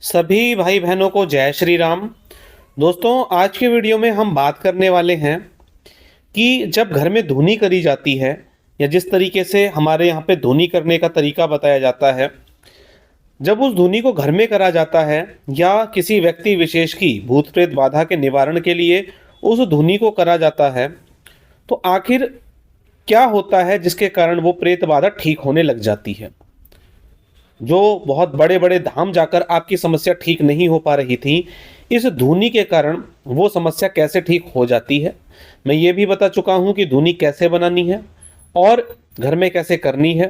सभी भाई बहनों को जय श्री राम। दोस्तों, आज के वीडियो में हम बात करने वाले हैं कि जब घर में धुनी करी जाती है या जिस तरीके से हमारे यहाँ पे धुनी करने का तरीका बताया जाता है, जब उस धुनी को घर में करा जाता है या किसी व्यक्ति विशेष की भूत प्रेत बाधा के निवारण के लिए उस धुनी को करा जाता है, तो आखिर क्या होता है जिसके कारण वो प्रेत बाधा ठीक होने लग जाती है। जो बहुत बड़े बड़े धाम जाकर आपकी समस्या ठीक नहीं हो पा रही थी, इस धुनी के कारण वो समस्या कैसे ठीक हो जाती है। मैं ये भी बता चुका हूँ कि धुनी कैसे बनानी है और घर में कैसे करनी है।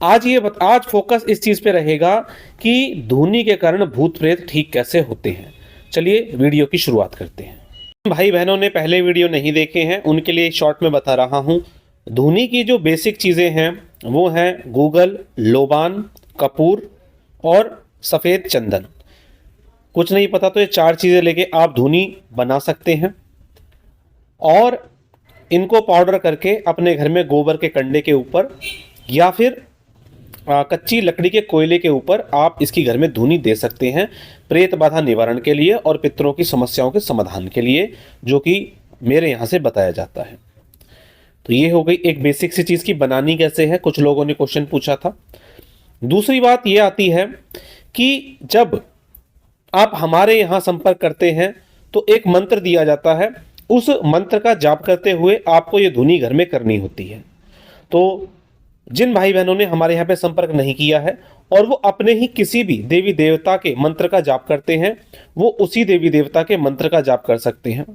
आज फोकस इस चीज़ पे रहेगा कि धुनी के कारण भूत प्रेत ठीक कैसे होते हैं। चलिए वीडियो की शुरुआत करते हैं। भाई बहनों ने पहले वीडियो नहीं देखे हैं, उनके लिए शॉर्ट में बता रहा हूँ। धुनी की जो बेसिक चीज़ें हैं वो हैं गूगल, लोबान, कपूर और सफ़ेद चंदन। कुछ नहीं पता तो ये चार चीज़ें लेके आप धुनी बना सकते हैं और इनको पाउडर करके अपने घर में गोबर के कंडे के ऊपर या फिर कच्ची लकड़ी के कोयले के ऊपर आप इसकी घर में धुनी दे सकते हैं, प्रेत बाधा निवारण के लिए और पितरों की समस्याओं के समाधान के लिए, जो कि मेरे यहाँ से बताया जाता है। तो ये हो गई एक बेसिक सी चीज़ की बनानी कैसे है, कुछ लोगों ने क्वेश्चन पूछा था। दूसरी बात ये आती है कि जब आप हमारे यहाँ संपर्क करते हैं तो एक मंत्र दिया जाता है, उस मंत्र का जाप करते हुए आपको ये धुनी घर में करनी होती है। तो जिन भाई बहनों ने हमारे यहाँ पे संपर्क नहीं किया है और वो अपने ही किसी भी देवी देवता के मंत्र का जाप करते हैं, वो उसी देवी देवता के मंत्र का जाप कर सकते हैं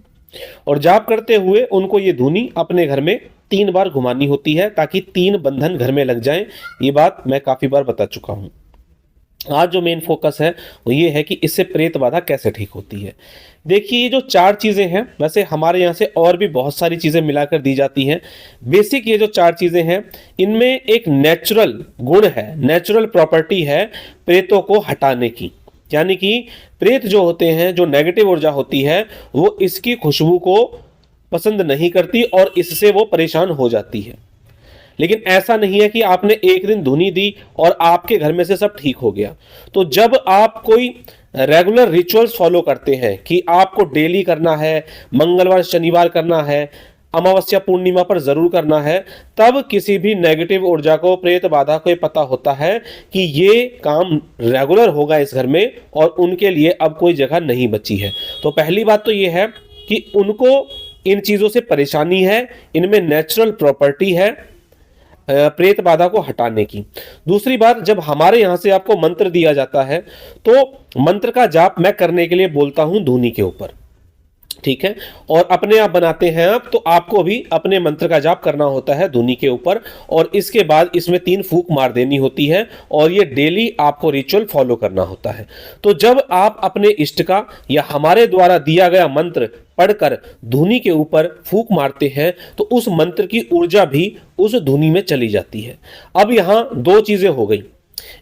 और जाप करते हुए उनको ये धुनी अपने घर में 3 बार घुमानी होती है ताकि 3 बंधन घर में लग जाएं। ये बात मैं काफ़ी बार बता चुका हूँ। आज जो मेन फोकस है वो ये है कि इससे प्रेत बाधा कैसे ठीक होती है। देखिए, ये जो 4 चीज़ें हैं, वैसे हमारे यहाँ से और भी बहुत सारी चीज़ें मिलाकर दी जाती हैं। बेसिक ये जो 4 चीज़ें हैं, इनमें एक नेचुरल गुण है, नेचुरल प्रॉपर्टी है प्रेतों को हटाने की। यानी कि प्रेत जो होते हैं, जो नेगेटिव ऊर्जा होती है, वो इसकी खुशबू को पसंद नहीं करती और इससे वो परेशान हो जाती है। लेकिन ऐसा नहीं है कि आपने एक दिन धुनी दी और आपके घर में से सब ठीक हो गया। तो जब आप कोई रेगुलर रिचुअल्स फॉलो करते हैं कि आपको डेली करना है, मंगलवार शनिवार करना है, अमावस्या पूर्णिमा पर जरूर करना है, तब किसी भी नेगेटिव ऊर्जा को, प्रेत बाधा को पता होता है कि ये काम रेगुलर होगा इस घर में और उनके लिए अब कोई जगह नहीं बची है। तो पहली बात तो ये है कि उनको इन चीज़ों से परेशानी है, इनमें नेचुरल प्रॉपर्टी है प्रेत बाधा को हटाने की। दूसरी बात, जब हमारे यहाँ से आपको मंत्र दिया जाता है तो मंत्र का जाप मैं करने के लिए बोलता हूँ धुनी के ऊपर, ठीक है, और अपने आप बनाते हैं आप, तो आपको भी अपने मंत्र का जाप करना होता है धुनी के ऊपर और इसके बाद इसमें 3 फूंक मार देनी होती है और ये डेली आपको रिचुअल फॉलो करना होता है। तो जब आप अपने इष्ट का या हमारे द्वारा दिया गया मंत्र पढ़कर धुनी के ऊपर फूंक मारते हैं तो उस मंत्र की ऊर्जा भी उस धुनी में चली जाती है। अब यहां 2 चीजें हो गई।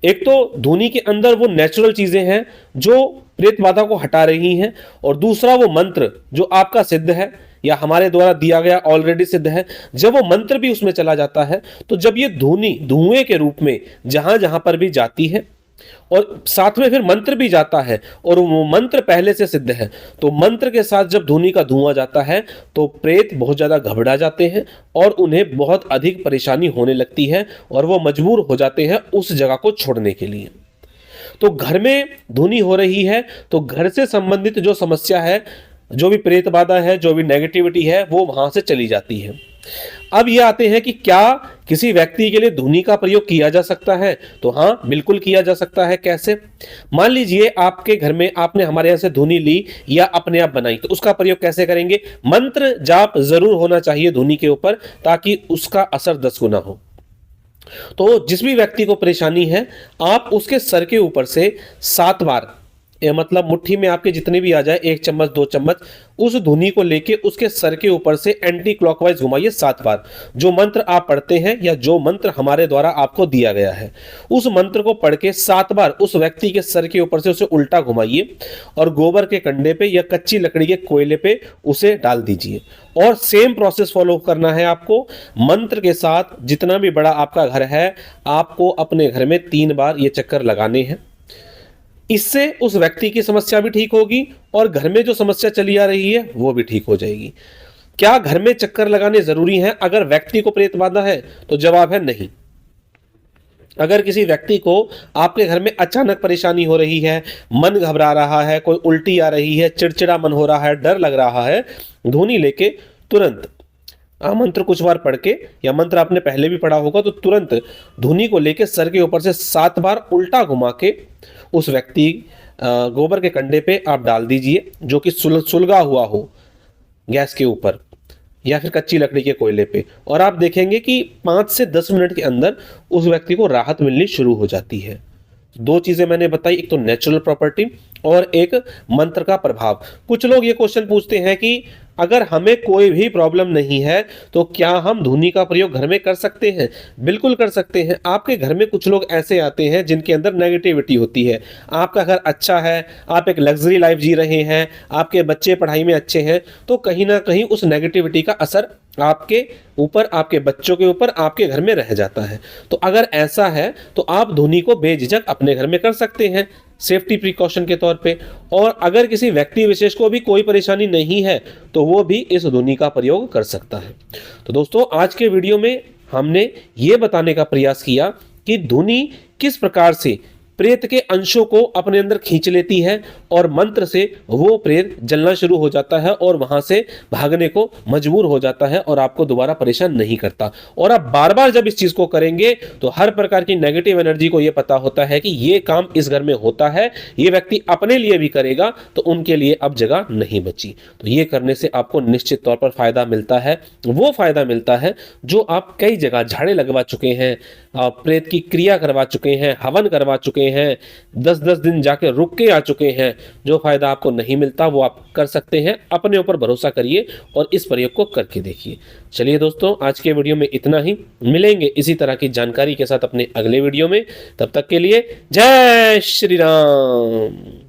एक तो धुनी के अंदर वो नेचुरल चीजें हैं जो प्रेत बाधा को हटा रही हैं और दूसरा वो मंत्र जो आपका सिद्ध है या हमारे द्वारा दिया गया ऑलरेडी सिद्ध है, जब वो मंत्र भी उसमें चला जाता है तो जब ये धुनी धुएं के रूप में जहां जहां पर भी जाती है और साथ में फिर मंत्र भी जाता है और वो मंत्र पहले से सिद्ध है, तो मंत्र के साथ जब धुनी का धुआं जाता है तो प्रेत बहुत ज़्यादा घबरा जाते हैं और उन्हें बहुत अधिक परेशानी होने लगती है और वो मजबूर हो जाते हैं उस जगह को छोड़ने के लिए। तो घर में धुनी हो रही है तो घर से संबंधित जो समस्या है, जो भी प्रेत बाधा है, जो भी नेगेटिविटी है, वो वहां से चली जाती है। अब ये आते हैं कि क्या किसी व्यक्ति के लिए धुनी का प्रयोग किया जा सकता है? तो हाँ, बिल्कुल किया जा सकता है। कैसे? मान लीजिए आपके घर में आपने हमारे यहाँ से धुनी ली या अपने आप बनाई, तो उसका प्रयोग कैसे करेंगे? मंत्र जाप जरूर होना चाहिए धुनी के ऊपर ताकि उसका असर 10 गुना हो। तो जिस भी व्यक्ति को परेशानी है, आप उसके सर के ऊपर से 7 बार, मतलब मुट्ठी में आपके जितने भी आ जाए, 1 चम्मच 2 चम्मच, उस धुनी को लेके उसके सर के ऊपर से एंटी क्लॉकवाइज घुमाइए 7 बार। जो मंत्र आप पढ़ते हैं या जो मंत्र हमारे द्वारा आपको दिया गया है, उस मंत्र को पढ़ के 7 बार उस व्यक्ति के सर के ऊपर से उसे उल्टा घुमाइए और गोबर के कंडे पे या कच्ची लकड़ी के कोयले पे उसे डाल दीजिए। और सेम प्रोसेस फॉलो करना है आपको मंत्र के साथ। जितना भी बड़ा आपका घर है, आपको अपने घर में 3 बार ये चक्कर लगाने हैं। इससे उस व्यक्ति की समस्या भी ठीक होगी और घर में जो समस्या चली आ रही है वो भी ठीक हो जाएगी। क्या घर में चक्कर लगाने जरूरी हैं अगर व्यक्ति को प्रेत बाधा है? तो जवाब है नहीं। अगर किसी व्यक्ति को आपके घर में अचानक परेशानी हो रही है, मन घबरा रहा है, कोई उल्टी आ रही है, चिड़चिड़ा मन हो रहा है, डर लग रहा है, धूनी लेके तुरंत मंत्र कुछ बार पढ़ के, या मंत्र आपने पहले भी पढ़ा होगा, तो तुरंत धूनी को लेके सर के ऊपर से 7 बार उल्टा घुमा के उस व्यक्ति गोबर के कंडे पे आप डाल दीजिए, जो कि सुलगा हुआ हो गैस के ऊपर या फिर कच्ची लकड़ी के कोयले पे, और आप देखेंगे कि 5 से 10 मिनट के अंदर उस व्यक्ति को राहत मिलनी शुरू हो जाती है। 2 चीजें मैंने बताई, एक तो नेचुरल प्रॉपर्टी और एक मंत्र का प्रभाव। कुछ लोग ये क्वेश्चन पूछते हैं कि अगर हमें कोई भी प्रॉब्लम नहीं है तो क्या हम धूनी का प्रयोग घर में कर सकते हैं? बिल्कुल कर सकते हैं। आपके घर में कुछ लोग ऐसे आते हैं जिनके अंदर नेगेटिविटी होती है। आपका घर अच्छा है, आप एक लग्जरी लाइफ जी रहे हैं, आपके बच्चे पढ़ाई में अच्छे हैं, तो कहीं ना कहीं उस नेगेटिविटी का असर आपके ऊपर, आपके बच्चों के ऊपर, आपके घर में रह जाता है। तो अगर ऐसा है तो आप धूनी को बेझिझक अपने घर में कर सकते हैं, सेफ्टी प्रिकॉशन के तौर पे। और अगर किसी व्यक्ति विशेष को भी कोई परेशानी नहीं है तो वो भी इस धूनी का प्रयोग कर सकता है। तो दोस्तों, आज के वीडियो में हमने ये बताने का प्रयास किया कि धूनी किस प्रकार से प्रेत के अंशों को अपने अंदर खींच लेती है और मंत्र से वो प्रेत जलना शुरू हो जाता है और वहां से भागने को मजबूर हो जाता है और आपको दोबारा परेशान नहीं करता। और आप बार बार जब इस चीज को करेंगे तो हर प्रकार की नेगेटिव एनर्जी को ये पता होता है कि ये काम इस घर में होता है, ये व्यक्ति अपने लिए भी करेगा तो उनके लिए अब जगह नहीं बची। तो ये करने से आपको निश्चित तौर पर फायदा मिलता है। वो फायदा मिलता है जो आप कई जगह झाड़े लगवा चुके हैं, प्रेत की क्रिया करवा चुके हैं, हवन करवा चुके हैं, 10-10 दिन जाके रुक के आ चुके हैं। जो फायदा आपको नहीं मिलता वो आप कर सकते हैं। अपने ऊपर भरोसा करिए और इस प्रयोग को करके देखिए। चलिए दोस्तों, आज के वीडियो में इतना ही। मिलेंगे इसी तरह की जानकारी के साथ अपने अगले वीडियो में। तब तक के लिए जय श्री राम।